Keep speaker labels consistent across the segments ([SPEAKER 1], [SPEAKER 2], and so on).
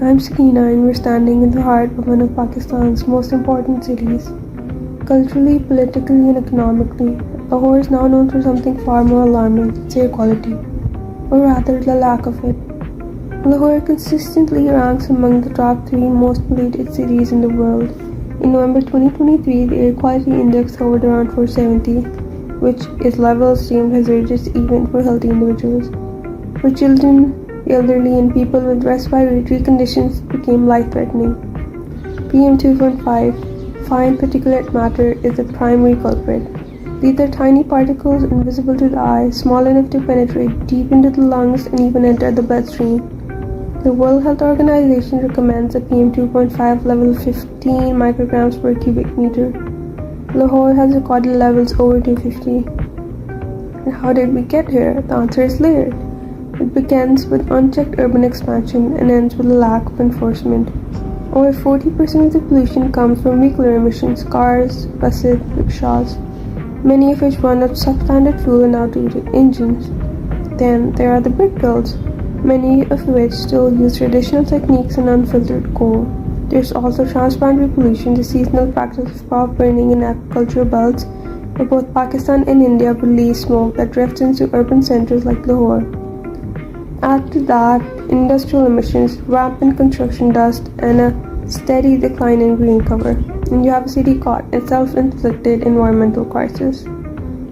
[SPEAKER 1] I'm Sakina and we're standing in the heart of one of Pakistan's most important cities. Culturally, politically, and economically, Lahore is now known for something far more alarming: its air quality, or rather, the lack of it. Lahore consistently ranks among the top 3 most polluted cities in the world. In November 2023, the air quality index hovered around 470, which is levels deemed hazardous even for healthy individuals. For children, elderly, and people with respiratory conditions became life-threatening. PM 2.5, fine particulate matter, is the primary culprit. These are tiny particles invisible to the eye, small enough to penetrate deep into the lungs and even enter the bloodstream. The World Health Organization recommends a PM 2.5 level of 15 micrograms per cubic meter. Lahore has recorded levels over 250. And how did we get here? The answer is layered. It begins with unchecked urban expansion and ends with a lack of enforcement. Over 40% of the pollution comes from vehicular emissions: cars, buses, rickshaws, many of which run on substandard fuel and outdated engines. Then there are the brick kilns, many of which still use traditional techniques and unfiltered coal. There's also transboundary pollution, the seasonal practice of crop burning in agricultural belts, where both Pakistan and India release smoke that drifts into urban centers like Lahore. Add to that industrial emissions, rampant construction dust, and a steady decline in green cover, and you have a city caught in self-inflicted environmental crisis.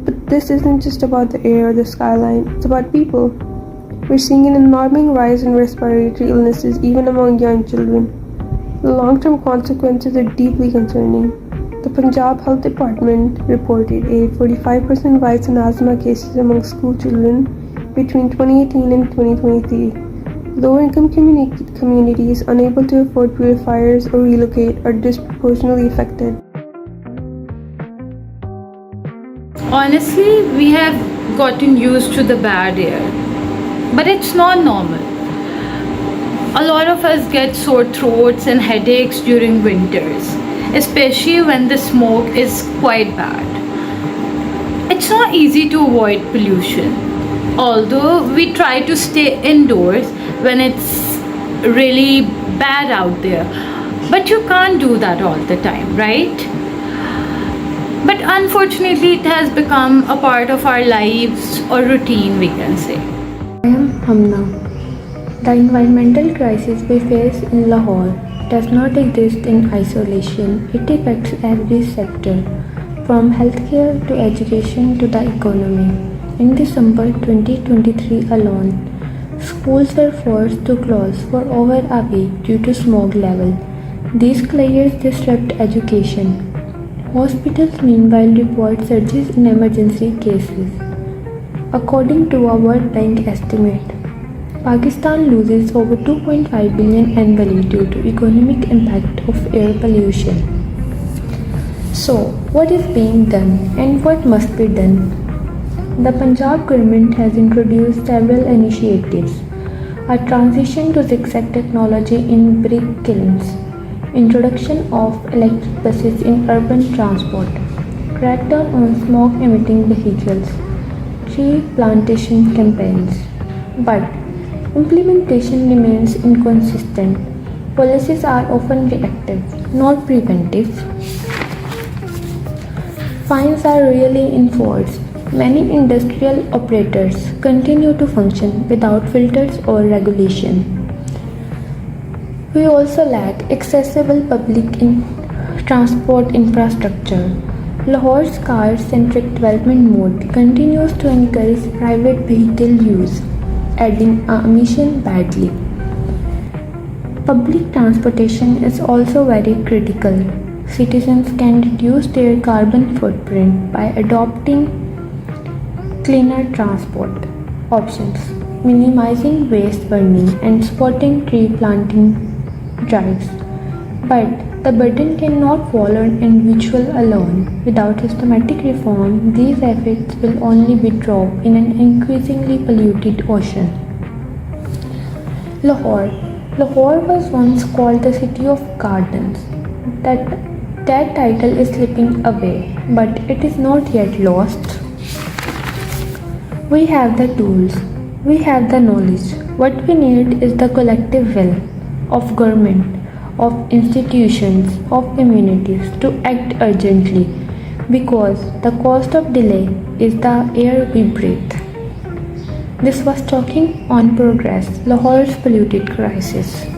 [SPEAKER 1] But this isn't just about the air or the skyline, it's about people. We're seeing an alarming rise in respiratory illnesses even among young children. The long-term consequences are deeply concerning. The Punjab Health Department reported a 45% rise in asthma cases among school children between 2018 and 2023. Lower-income communities unable to afford purifiers or relocate are disproportionately affected.
[SPEAKER 2] Honestly, we have gotten used to the bad air, but it's not normal. A lot of us get sore throats and headaches during winters, especially when the smoke is quite bad. It's not easy to avoid pollution, although we try to stay indoors when it's really bad out there. But you can't do that all the time, right? But unfortunately, it has become a part of our lives or routine, we can say.
[SPEAKER 3] I am Hamna. The environmental crisis we face in Lahore does not exist in isolation. It affects every sector, from healthcare to education to the economy. In December 2023 alone, schools were forced to close for over a week due to smog level. These clears disrupt education. Hospitals meanwhile report surges in emergency cases. According to a World Bank estimate, Pakistan loses over 2.5 billion annually due to economic impact of air pollution. So, what is being done and what must be done? The Punjab government has introduced several initiatives: a transition to zigzag technology in brick kilns, introduction of electric buses in urban transport, crackdown on smoke-emitting vehicles, tree plantation campaigns. But implementation remains inconsistent. Policies are often reactive, not preventive. Fines are rarely enforced. Many industrial operators continue to function without filters or regulation. We also lack accessible public transport infrastructure. Lahore's car-centric development mode continues to encourage private vehicle use, adding emission badly. Public transportation is also very critical. Citizens can reduce their carbon footprint by adopting cleaner transport options, minimizing waste burning, and supporting tree planting drives. But the burden cannot fall on individual alone. Without systematic reform, these efforts will only be drop in an increasingly polluted ocean. Lahore was once called the city of gardens. That title is slipping away, but it is not yet lost. We have the tools, we have the knowledge. What we need is the collective will. of government, of institutions, of communities to act urgently because the cost of delay is the air we breathe. This was Talking on Progress, Lahore's polluted crisis.